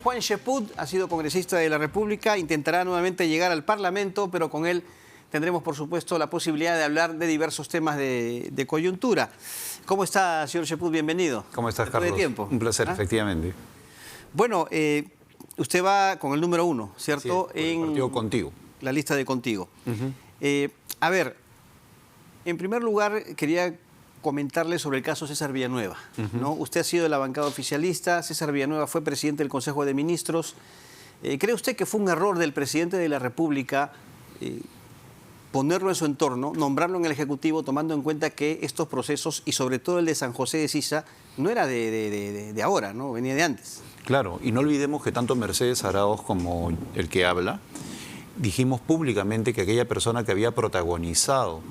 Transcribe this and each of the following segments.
Juan Cheput ha sido congresista de la República, intentará nuevamente llegar al Parlamento, pero con él tendremos, por supuesto, la posibilidad de hablar de diversos temas de coyuntura. ¿Cómo está, señor Cheput? Bienvenido. ¿Cómo estás, Carlos? Un placer, efectivamente. Bueno, usted va con el número 1, ¿cierto? Sí, en el partido Contigo. La lista de Contigo. A ver, en primer lugar, quería comentarle sobre el caso César Villanueva, ¿no? Usted ha sido de la bancada oficialista, César Villanueva fue presidente del Consejo de Ministros. ¿Cree usted que fue un error del presidente de la República ponerlo en su entorno, nombrarlo en el Ejecutivo, tomando en cuenta que estos procesos, y sobre todo el de San José de Sisa, no era de ahora, ¿no? Venía de antes? Claro, y no olvidemos que tanto Mercedes Arauz como el que habla, dijimos públicamente que aquella persona que había protagonizado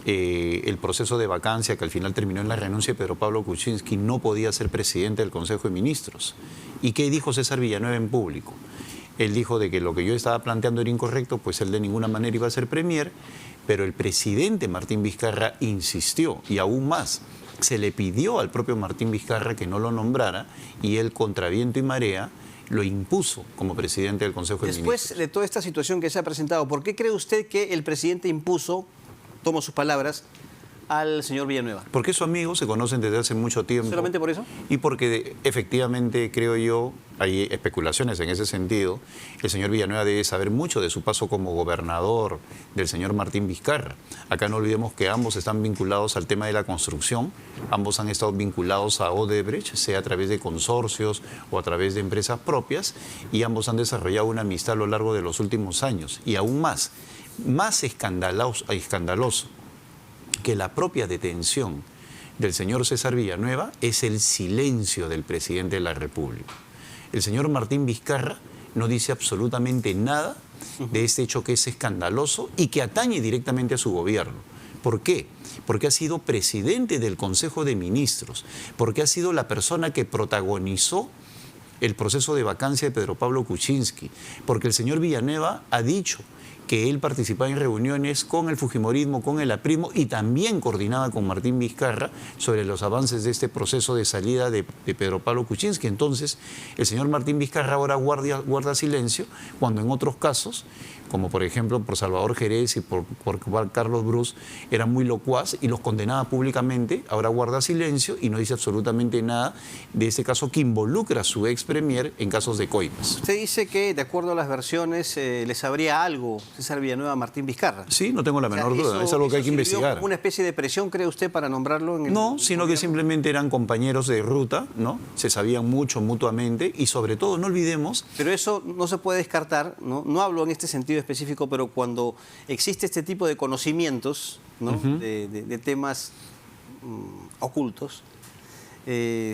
el proceso de vacancia que al final terminó en la renuncia de Pedro Pablo Kuczynski no podía ser presidente del Consejo de Ministros. ¿Y qué dijo César Villanueva en público? Él dijo de que lo que yo estaba planteando era incorrecto, pues él de ninguna manera iba a ser premier, pero el presidente Martín Vizcarra insistió, y aún más, se le pidió al propio Martín Vizcarra que no lo nombrara, y él, contra viento y marea, lo impuso como presidente del Consejo de Ministros. Después de toda esta situación que se ha presentado, ¿por qué cree usted que el presidente impuso, tomo sus palabras, al señor Villanueva? Porque es su amigo, se conocen desde hace mucho tiempo. ¿Solamente por eso? Y porque efectivamente, creo yo, hay especulaciones en ese sentido. El señor Villanueva debe saber mucho de su paso como gobernador del señor Martín Vizcarra. Acá no olvidemos que ambos están vinculados al tema de la construcción. Ambos han estado vinculados a Odebrecht, sea a través de consorcios o a través de empresas propias, y ambos han desarrollado una amistad a lo largo de los últimos años. Y aún más escandaloso que la propia detención del señor César Villanueva es el silencio del presidente de la República. El señor Martín Vizcarra no dice absolutamente nada de este hecho que es escandaloso y que atañe directamente a su gobierno. ¿Por qué? Porque ha sido presidente del Consejo de Ministros, porque ha sido la persona que protagonizó el proceso de vacancia de Pedro Pablo Kuczynski, porque el señor Villanueva ha dicho que él participaba en reuniones con el fujimorismo, con el aprismo, y también coordinaba con Martín Vizcarra sobre los avances de este proceso de salida de Pedro Pablo Kuczynski. Entonces, el señor Martín Vizcarra ahora guarda silencio, cuando en otros casos, como por ejemplo por Salvador Jerez y por Carlos Brus, era muy locuaz y los condenaba públicamente. Ahora guarda silencio y no dice absolutamente nada de este caso que involucra a su ex premier en casos de coimas. Usted dice que, de acuerdo a las versiones, le sabría algo César Villanueva a Martín Vizcarra. Sí, no tengo la menor duda, es algo que hay que investigar. ¿Una especie de presión, cree usted, para nombrarlo en el... No, sino que simplemente eran compañeros de ruta, ¿no? Se sabían mucho mutuamente y sobre todo, no olvidemos... Pero eso no se puede descartar, ¿no? No hablo en este sentido específico, pero cuando existe este tipo de conocimientos, ¿no? de temas ocultos,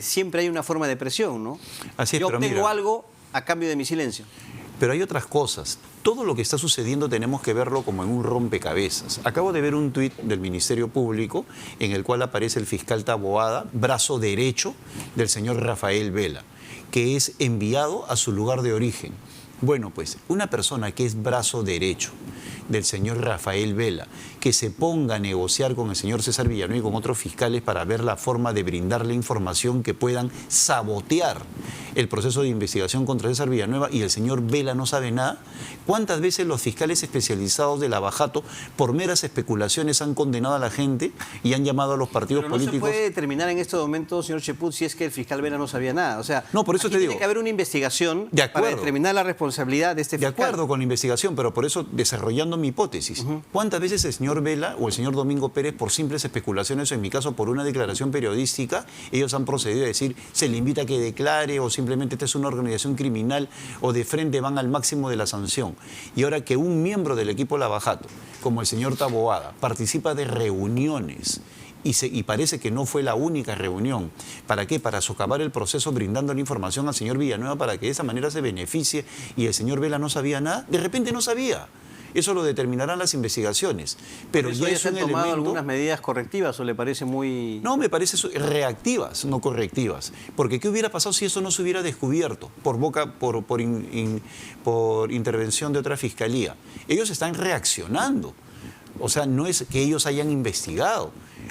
siempre hay una forma de presión, ¿no? Así es, yo obtengo mira, algo a cambio de mi silencio. Pero hay otras cosas. Todo lo que está sucediendo tenemos que verlo como en un rompecabezas. Acabo de ver un tuit del Ministerio Público en el cual aparece el fiscal Taboada, brazo derecho del señor Rafael Vela, que es enviado a su lugar de origen. Bueno, pues una persona que es brazo derecho del señor Rafael Vela, que se ponga a negociar con el señor César Villanueva y con otros fiscales para ver la forma de brindarle información que puedan sabotear el proceso de investigación contra César Villanueva, y el señor Vela no sabe nada. ¿Cuántas veces los fiscales especializados de Lavajato, por meras especulaciones, han condenado a la gente y han llamado a los partidos políticos? No se puede determinar en este momento, señor Cheput, si es que el fiscal Vela no sabía nada. O sea, no, por eso te digo, tiene que haber una investigación de acuerdo, para determinar la responsabilidad de este fiscal. De acuerdo con la investigación, pero por eso, desarrollando mi hipótesis, ¿cuántas veces el señor Vela o el señor Domingo Pérez, por simples especulaciones o en mi caso por una declaración periodística, ellos han procedido a decir, se le invita a que declare, o simplemente esta es una organización criminal, o de frente van al máximo de la sanción? Y ahora que un miembro del equipo Lavajato, como el señor Taboada, participa de reuniones y parece que no fue la única reunión. ¿Para qué? Para socavar el proceso, brindando la información al señor Villanueva para que de esa manera se beneficie, y el señor Vela no sabía nada. De repente no sabía. Eso lo determinarán las investigaciones. Pero ya es un elemento... tomado algunas medidas correctivas o le parece muy...? No, me parece reactivas, no correctivas. Porque ¿qué hubiera pasado si eso no se hubiera descubierto por intervención de otra fiscalía? Ellos están reaccionando. O sea, no es que ellos hayan investigado.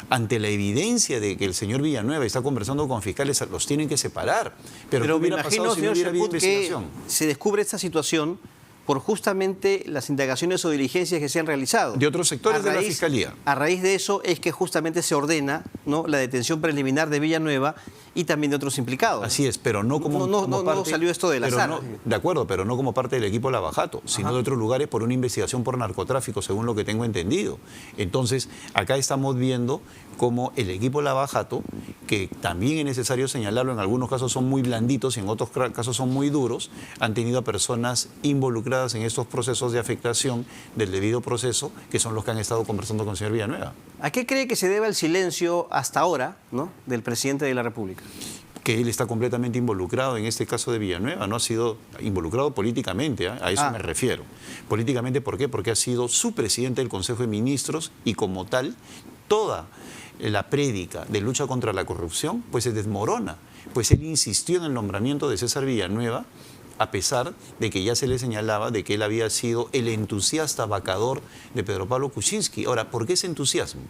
Ante la evidencia de que el señor Villanueva está conversando con fiscales, los tienen que separar. Pero ¿qué me hubiera imagino, pasado si no señor hubiera habido Chaput, que investigación? se descubre esta situación por justamente las indagaciones o diligencias que se han realizado. De otros sectores de la Fiscalía. A raíz de eso es que justamente se ordena, ¿no?, la detención preliminar de Villanueva y también de otros implicados. Así es, pero no como, como parte... No salió esto del pero azar. no, de acuerdo, pero no como parte del equipo Lavajato, sino Ajá. de otros lugares por una investigación por narcotráfico, según lo que tengo entendido. Entonces, acá estamos viendo cómo el equipo Lavajato, que también es necesario señalarlo, en algunos casos son muy blanditos y en otros casos son muy duros, han tenido a personas involucradas en estos procesos de afectación del debido proceso, que son los que han estado conversando con el señor Villanueva. ¿A qué cree que se debe el silencio hasta ahora, ¿no?, del presidente de la República? Que él está completamente involucrado en este caso de Villanueva, no ha sido involucrado políticamente, ¿eh? A eso me refiero. Políticamente, ¿por qué? Porque ha sido su presidente del Consejo de Ministros y como tal, toda la prédica de lucha contra la corrupción, pues se desmorona. Pues él insistió en el nombramiento de César Villanueva, a pesar de que ya se le señalaba de que él había sido el entusiasta vacador de Pedro Pablo Kuczynski. Ahora, ¿por qué ese entusiasmo?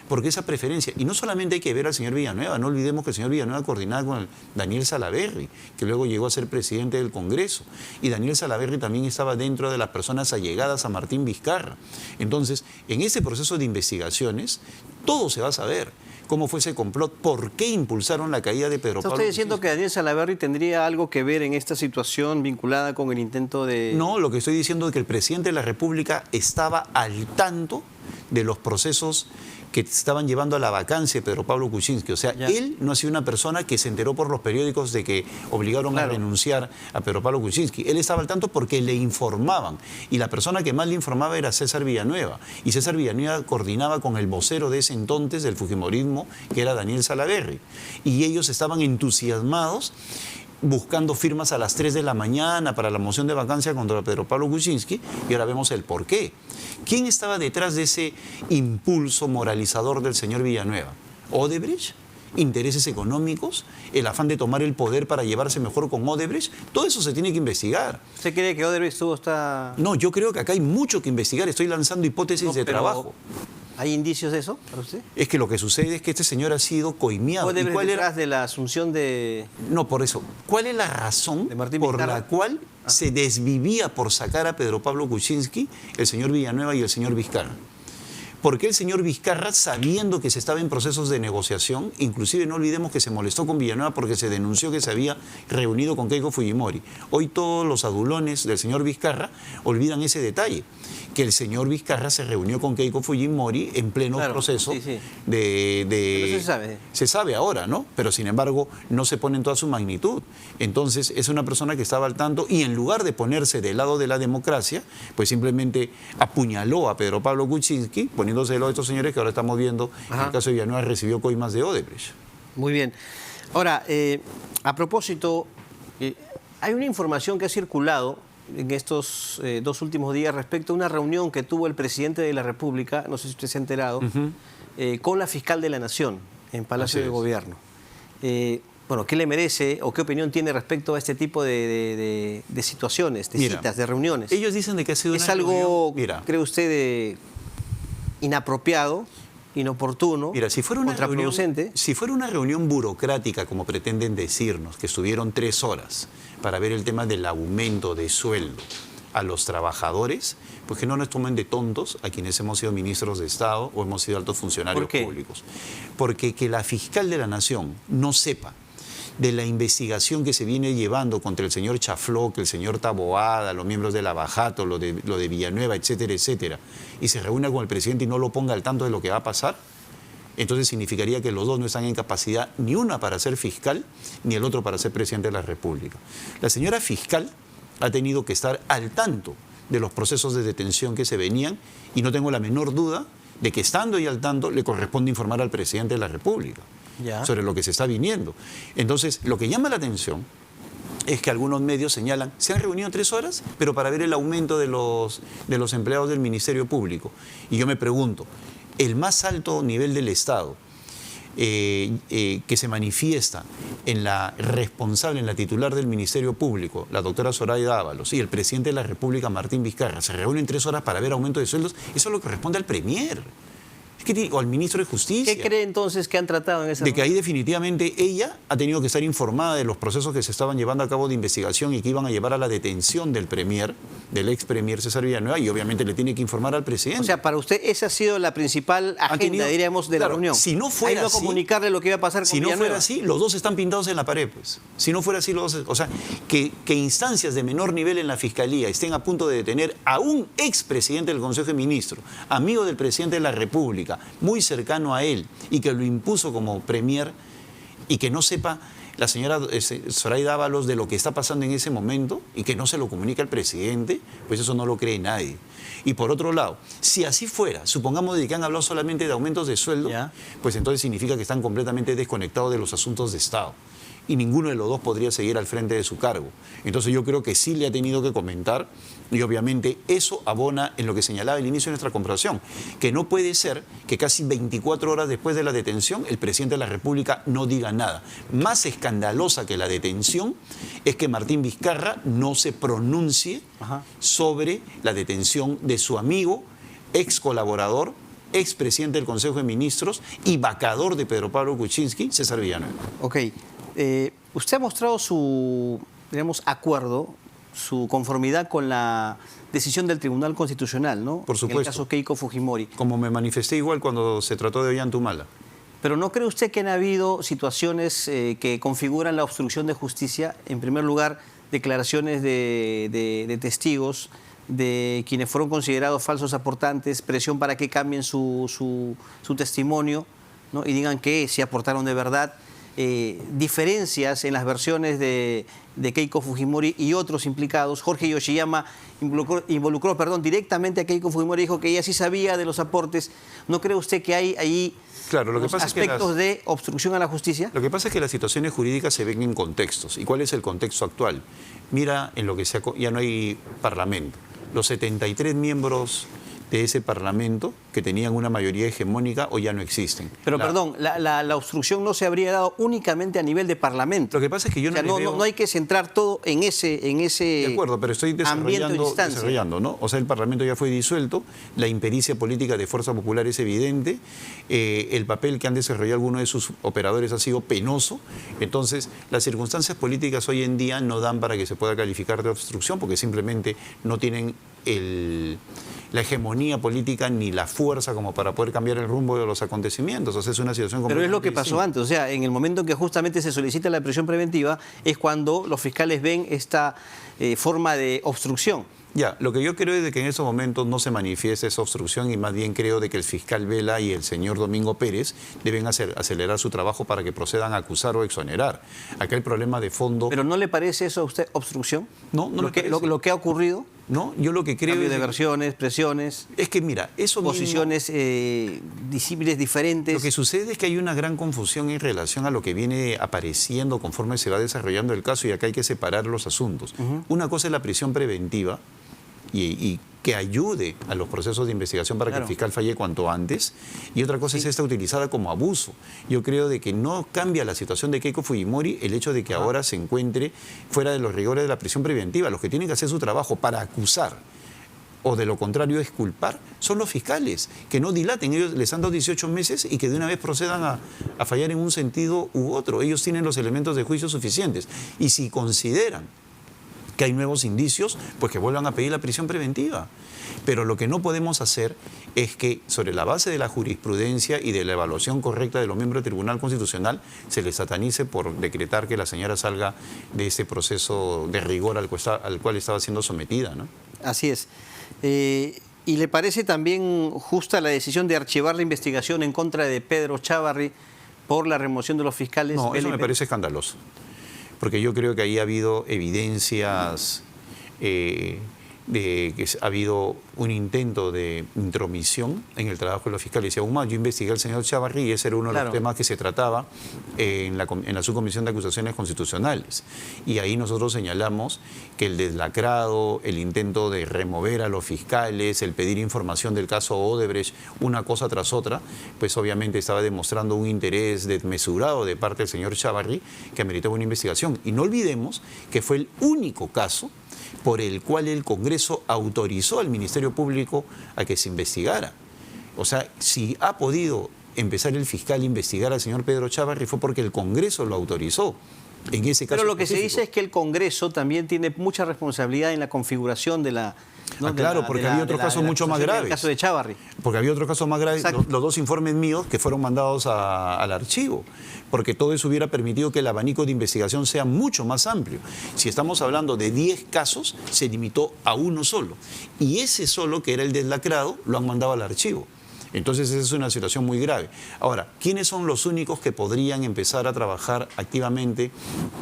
Porque esa preferencia, y no solamente hay que ver al señor Villanueva, no olvidemos que el señor Villanueva coordinaba con el Daniel Salaverry, que luego llegó a ser presidente del Congreso, y Daniel Salaverry también estaba dentro de las personas allegadas a Martín Vizcarra. Entonces, en ese proceso de investigaciones, todo se va a saber. ¿Cómo fue ese complot? ¿Por qué impulsaron la caída de Pedro ¿Está Pablo usted diciendo que Daniel Salaverry tendría algo que ver en esta situación vinculada con el intento de...? No, lo que estoy diciendo es que el presidente de la República estaba al tanto de los procesos que estaban llevando a la vacancia de Pedro Pablo Kuczynski. O sea, él no ha sido una persona que se enteró por los periódicos de que obligaron a renunciar a Pedro Pablo Kuczynski. Él estaba al tanto porque le informaban. Y la persona que más le informaba era César Villanueva. Y César Villanueva coordinaba con el vocero de ese entonces del fujimorismo, que era Daniel Salaverry. Y ellos estaban entusiasmados buscando firmas a las 3 de la mañana para la moción de vacancia contra Pedro Pablo Kuczynski, y ahora vemos el porqué. ¿Quién estaba detrás de ese impulso moralizador del señor Villanueva? ¿Odebrecht? ¿Intereses económicos? ¿El afán de tomar el poder para llevarse mejor con Odebrecht? Todo eso se tiene que investigar. ¿Usted cree que Odebrecht está...? No, yo creo que acá hay mucho que investigar. Estoy lanzando hipótesis de trabajo. ¿Hay indicios de eso para usted? Es que lo que sucede es que este señor ha sido coimeado. ¿Odebrecht ¿Y cuál detrás era? de la asunción de...? No, por eso. ¿Cuál es la razón ¿De Martín por Vizcarra? la cual se desvivía por sacar a Pedro Pablo Kuczynski, el señor Villanueva y el señor Vizcarra? Porque el señor Vizcarra, sabiendo que se estaba en procesos de negociación, inclusive no olvidemos que se molestó con Villanueva porque se denunció que se había reunido con Keiko Fujimori. Hoy todos los adulones del señor Vizcarra olvidan ese detalle, que el señor Vizcarra se reunió con Keiko Fujimori en pleno proceso de... Pero se sabe. Se sabe ahora, ¿no? Pero sin embargo no se pone en toda su magnitud. Entonces es una persona que estaba al tanto y en lugar de ponerse del lado de la democracia, pues simplemente apuñaló a Pedro Pablo Kuczynski, poniéndose del lado de estos señores que ahora estamos viendo. En el caso de Villanueva recibió coimas de Odebrecht. Muy bien. Ahora, a propósito, hay una información que ha circulado en estos 2 últimos días respecto a una reunión que tuvo el presidente de la República, no sé si usted se ha enterado, con la fiscal de la Nación en Palacio de Gobierno. Bueno, ¿qué le merece o qué opinión tiene respecto a este tipo de situaciones, de citas, de reuniones? Ellos dicen de que ha sido ¿Es algo, cree usted, inapropiado, inoportuno, contraproducente? Si fuera una reunión burocrática, como pretenden decirnos, que estuvieron 3 horas para ver el tema del aumento de sueldo a los trabajadores, pues que no nos tomen de tontos a quienes hemos sido ministros de Estado o hemos sido altos funcionarios públicos. Porque que la fiscal de la Nación no sepa de la investigación que se viene llevando contra el señor Chafló, el señor Taboada, los miembros de Lavajato, lo de Villanueva, etcétera, etcétera, y se reúna con el presidente y no lo ponga al tanto de lo que va a pasar, entonces significaría que los dos no están en capacidad ni una para ser fiscal, ni el otro para ser presidente de la República. La señora fiscal ha tenido que estar al tanto de los procesos de detención que se venían y no tengo la menor duda de que estando y al tanto le corresponde informar al presidente de la República sobre lo que se está viniendo. Entonces, lo que llama la atención es que algunos medios señalan, se han reunido 3 horas, pero para ver el aumento de los empleados del Ministerio Público. Y yo me pregunto, el más alto nivel del Estado que se manifiesta en la responsable, en la titular del Ministerio Público, la doctora Zoraida Ábalos, y el presidente de la República, Martín Vizcarra, se reúnen 3 horas para ver aumento de sueldos, eso lo corresponde al Premier. O al ministro de Justicia. ¿Qué cree entonces que han tratado en esa De que ahí definitivamente ella ha tenido que estar informada de los procesos que se estaban llevando a cabo de investigación y que iban a llevar a la detención del Premier, del ex Premier César Villanueva, y obviamente le tiene que informar al presidente. O sea, para usted esa ha sido la principal agenda, diríamos, de la reunión. Si no fuera así, comunicarle lo que iba a pasar con si no Villanueva. fuera así, los dos están pintados en la pared, pues. Si no fuera así, los dos... O sea, que instancias de menor nivel en la Fiscalía estén a punto de detener a un expresidente del Consejo de Ministros, amigo del presidente de la República, muy cercano a él, y que lo impuso como premier, y que no sepa la señora Zoraida Ábalos de lo que está pasando en ese momento y que no se lo comunica al presidente, pues eso no lo cree nadie. Y por otro lado, si así fuera, supongamos de que han hablado solamente de aumentos de sueldo, pues entonces significa que están completamente desconectados de los asuntos de Estado. Y ninguno de los dos podría seguir al frente de su cargo. Entonces yo creo que sí le ha tenido que comentar, y obviamente eso abona en lo que señalaba al inicio de nuestra conversación, que no puede ser que casi 24 horas después de la detención el presidente de la República no diga nada. Más escandalosa que la detención es que Martín Vizcarra no se pronuncie sobre la detención de su amigo, ex colaborador, expresidente del Consejo de Ministros y vacador de Pedro Pablo Kuczynski, César Villanueva. Ok. Usted ha mostrado su, digamos, acuerdo, su conformidad con la decisión del Tribunal Constitucional, ¿no? Por supuesto. En el caso Keiko Fujimori. Como me manifesté igual cuando se trató de Ollantumala. Pero ¿no cree usted que han habido situaciones que configuran la obstrucción de justicia? En primer lugar, declaraciones de testigos, de quienes fueron considerados falsos aportantes, presión para que cambien su testimonio, ¿no? Y digan que si aportaron de verdad. Diferencias en las versiones de Keiko Fujimori y otros implicados. Jorge Yoshiyama involucró directamente a Keiko Fujimori, dijo que ella sí sabía de los aportes. ¿No cree usted que hay ahí aspectos de obstrucción a la justicia? Lo que pasa es que las situaciones jurídicas se ven en contextos. ¿Y cuál es el contexto actual? Mira en lo que ya no hay parlamento. Los 73 miembros de ese parlamento que tenían una mayoría hegemónica o ya no existen. Pero perdón, la obstrucción no se habría dado únicamente a nivel de parlamento. Lo que pasa es que yo no hay que centrar todo en ese de acuerdo, pero estoy desarrollando, ¿no? O sea, el parlamento ya fue disuelto, la impericia política de Fuerza Popular es evidente, el papel que han desarrollado algunos de sus operadores ha sido penoso, entonces las circunstancias políticas hoy en día no dan para que se pueda calificar de obstrucción porque simplemente no tienen la hegemonía política ni la fuerza como para poder cambiar el rumbo de los acontecimientos. O sea, es una situación Pero es lo que pasó antes. O sea, en el momento en que justamente se solicita la prisión preventiva es cuando los fiscales ven esta forma de obstrucción. Ya, lo que yo creo es de que en esos momentos no se manifieste esa obstrucción y más bien creo de que el fiscal Vela y el señor Domingo Pérez deben acelerar su trabajo para que procedan a acusar o exonerar. Acá el problema de fondo... ¿Pero no le parece eso a usted obstrucción? No, no lo que ha ocurrido. No, yo lo que creo Cambio de versiones, presiones. Es que mira, eso posiciones disímiles diferentes. Lo que sucede es que hay una gran confusión en relación a lo que viene apareciendo conforme se va desarrollando el caso y acá hay que separar los asuntos. Una cosa es la prisión preventiva y que ayude a los procesos de investigación para que el fiscal falle cuanto antes. Y otra cosa es esta utilizada como abuso. Yo creo de que no cambia la situación de Keiko Fujimori el hecho de que ahora se encuentre fuera de los rigores de la prisión preventiva. Los que tienen que hacer su trabajo para acusar o de lo contrario exculpar son los fiscales, que no dilaten. Ellos les han dado 18 meses y que de una vez procedan a fallar en un sentido u otro. Ellos tienen los elementos de juicio suficientes. Y si consideran que hay nuevos indicios, pues que vuelvan a pedir la prisión preventiva. Pero lo que no podemos hacer es que sobre la base de la jurisprudencia y de la evaluación correcta de los miembros del Tribunal Constitucional se les satanice por decretar que la señora salga de ese proceso de rigor al cual estaba siendo sometida, ¿no? Así es. ¿Y le parece también justa la decisión de archivar la investigación en contra de Pedro Chávarri por la remoción de los fiscales? No, eso me parece escandaloso. Porque yo creo que ahí ha habido evidencias de que ha habido un intento de intromisión en el trabajo de los fiscales. Y aún más, yo investigué al señor Chávarri y ese era uno de los temas que se trataba en la subcomisión de acusaciones constitucionales. Y ahí nosotros señalamos que el deslacrado, el intento de remover a los fiscales, el pedir información del caso Odebrecht, una cosa tras otra, pues obviamente estaba demostrando un interés desmesurado de parte del señor Chávarri que ameritaba una investigación. Y no olvidemos que fue el único caso por el cual el Congreso autorizó al Ministerio Público a que se investigara. O sea, si ha podido empezar el fiscal a investigar al señor Pedro Chávarri fue porque el Congreso lo autorizó. En ese caso pero lo que específico. se dice es que el Congreso también tiene mucha responsabilidad en la configuración de la... ¿no? Claro, porque había otros casos mucho más graves. El caso de Chávarri. Porque había otros casos más graves, los dos informes míos que fueron mandados al archivo, porque todo eso hubiera permitido que el abanico de investigación sea mucho más amplio. Si estamos hablando de 10 casos, se limitó a uno solo. Y ese solo, que era el deslacrado, lo han mandado al archivo. Entonces esa es una situación muy grave. Ahora, ¿quiénes son los únicos que podrían empezar a trabajar activamente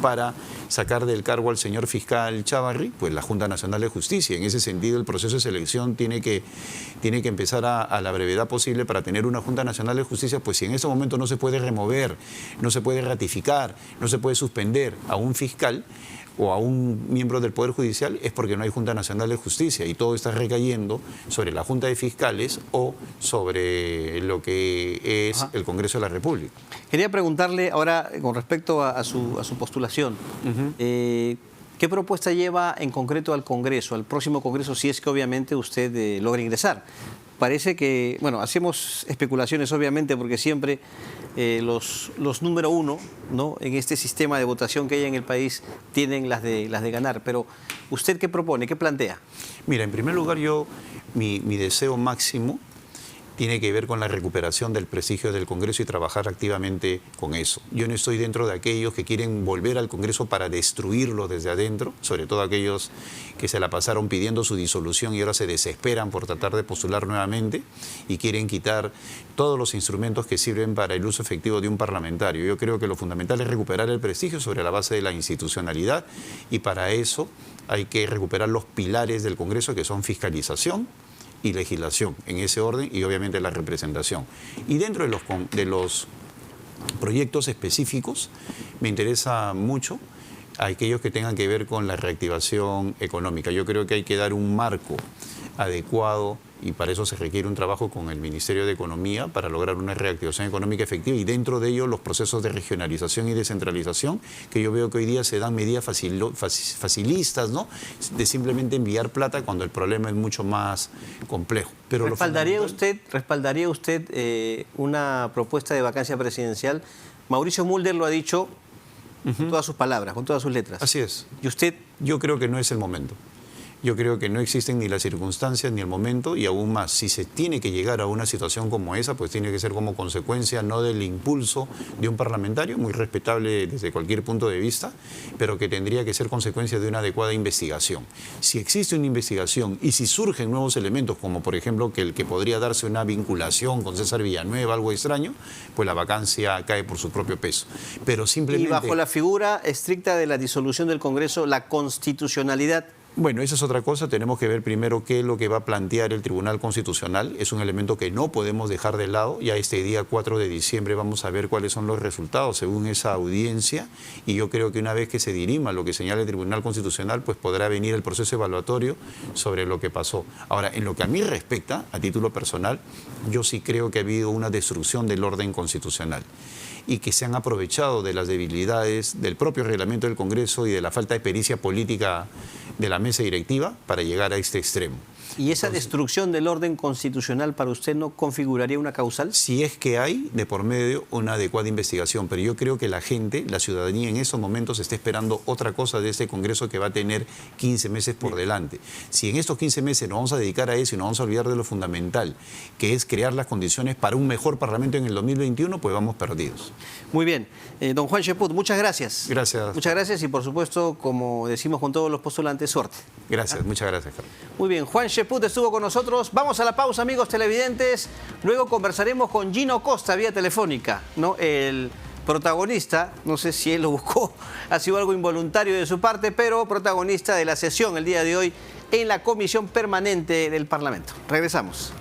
para sacar del cargo al señor fiscal Chávarri? Pues la Junta Nacional de Justicia. En ese sentido, el proceso de selección tiene que empezar a la brevedad posible para tener una Junta Nacional de Justicia, pues si en ese momento no se puede remover, no se puede ratificar, no se puede suspender a un fiscal o a un miembro del Poder Judicial, es porque no hay Junta Nacional de Justicia y todo está recayendo sobre la Junta de Fiscales o sobre lo que es el Congreso de la República. Quería preguntarle ahora con respecto a su postulación. ¿Qué propuesta lleva en concreto al Congreso, al próximo Congreso, si es que obviamente usted logra ingresar? Parece que, bueno, hacemos especulaciones obviamente porque siempre los número uno, ¿no?, en este sistema de votación que hay en el país tienen las de ganar. Pero ¿usted qué propone, qué plantea? Mira, en primer lugar mi deseo máximo tiene que ver con la recuperación del prestigio del Congreso y trabajar activamente con eso. Yo no estoy dentro de aquellos que quieren volver al Congreso para destruirlo desde adentro, sobre todo aquellos que se la pasaron pidiendo su disolución y ahora se desesperan por tratar de postular nuevamente y quieren quitar todos los instrumentos que sirven para el uso efectivo de un parlamentario. Yo creo que lo fundamental es recuperar el prestigio sobre la base de la institucionalidad y para eso hay que recuperar los pilares del Congreso, que son fiscalización y legislación, en ese orden, y obviamente la representación. Y dentro de los proyectos específicos me interesa mucho aquellos que tengan que ver con la reactivación económica. Yo creo que hay que dar un marco adecuado y para eso se requiere un trabajo con el Ministerio de Economía para lograr una reactivación económica efectiva y dentro de ello los procesos de regionalización y descentralización, que yo veo que hoy día se dan medidas facilistas, ¿no?, de simplemente enviar plata cuando el problema es mucho más complejo. Pero ¿Respaldaría usted una propuesta de vacancia presidencial? Mauricio Mulder lo ha dicho con todas sus palabras, con todas sus letras. Así es. ¿Y usted? Yo creo que no es el momento. Yo creo que no existen ni las circunstancias ni el momento y aún más, si se tiene que llegar a una situación como esa, pues tiene que ser como consecuencia no del impulso de un parlamentario, muy respetable desde cualquier punto de vista, pero que tendría que ser consecuencia de una adecuada investigación. Si existe una investigación y si surgen nuevos elementos, como por ejemplo que el que podría darse una vinculación con César Villanueva, algo extraño, pues la vacancia cae por su propio peso. Pero simplemente... Y bajo la figura estricta de la disolución del Congreso, la constitucionalidad... Bueno, esa es otra cosa. Tenemos que ver primero qué es lo que va a plantear el Tribunal Constitucional. Es un elemento que no podemos dejar de lado. Ya este día 4 de diciembre vamos a ver cuáles son los resultados según esa audiencia. Y yo creo que una vez que se dirima lo que señala el Tribunal Constitucional, pues podrá venir el proceso evaluatorio sobre lo que pasó. Ahora, en lo que a mí respecta, a título personal, yo sí creo que ha habido una destrucción del orden constitucional y que se han aprovechado de las debilidades del propio reglamento del Congreso y de la falta de pericia política de la mesa directiva para llegar a este extremo. ¿Y esa destrucción del orden constitucional para usted no configuraría una causal? Si es que hay de por medio una adecuada investigación, pero yo creo que la gente, la ciudadanía en estos momentos está esperando otra cosa de este Congreso que va a tener 15 meses por delante. Si en estos 15 meses nos vamos a dedicar a eso y nos vamos a olvidar de lo fundamental, que es crear las condiciones para un mejor Parlamento en el 2021, pues vamos perdidos. Muy bien. Don Juan Cheput, muchas gracias. Gracias. Muchas gracias y por supuesto, como decimos con todos los postulantes, suerte. Gracias, muchas gracias, Carlos. Muy bien, Juan Cheput estuvo con nosotros. Vamos a la pausa, amigos televidentes. Luego conversaremos con Gino Costa vía telefónica, ¿no? El protagonista, no sé si él lo buscó, ha sido algo involuntario de su parte, pero protagonista de la sesión el día de hoy en la Comisión Permanente del Parlamento. Regresamos.